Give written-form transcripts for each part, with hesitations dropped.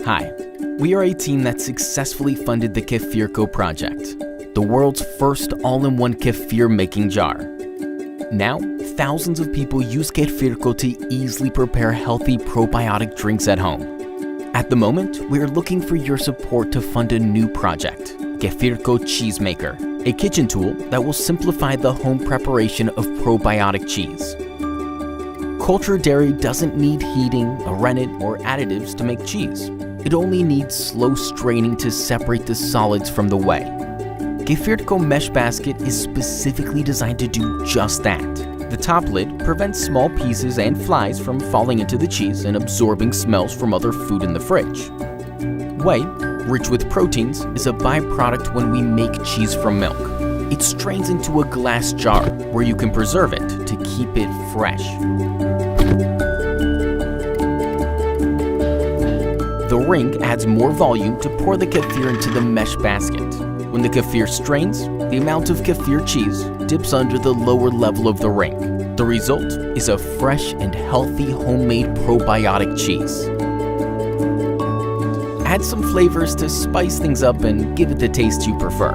Hi, we are a team that successfully funded the Kefirko project, the world's first all-in-one kefir making jar. Now, thousands of people use Kefirko to easily prepare healthy probiotic drinks at home. At the moment, we are looking for your support to fund a new project, Kefirko Cheese Maker, a kitchen tool that will simplify the home preparation of probiotic cheese. Cultured dairy doesn't need heating, a rennet, or additives to make cheese. It only needs slow straining to separate the solids from the whey. Kefirko mesh basket is specifically designed to do just that. The top lid prevents small pieces and flies from falling into the cheese and absorbing smells from other food in the fridge. Whey, rich with proteins, is a byproduct when we make cheese from milk. It strains into a glass jar where you can preserve it to keep it fresh. The ring adds more volume to pour the kefir into the mesh basket. When the kefir strains, the amount of kefir cheese dips under the lower level of the ring. The result is a fresh and healthy homemade probiotic cheese. Add some flavors to spice things up and give it the taste you prefer.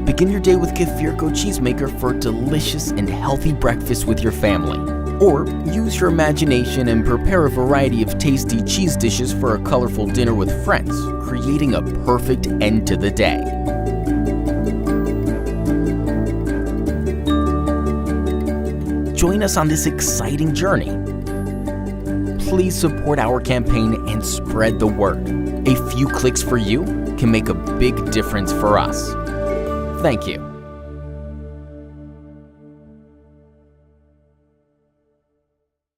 Begin your day with Kefirko Cheese Maker for a delicious and healthy breakfast with your family. Or use your imagination and prepare a variety of tasty cheese dishes for a colorful dinner with friends, creating a perfect end to the day. Join us on this exciting journey. Please support our campaign and spread the word. A few clicks for you can make a big difference for us. Thank you.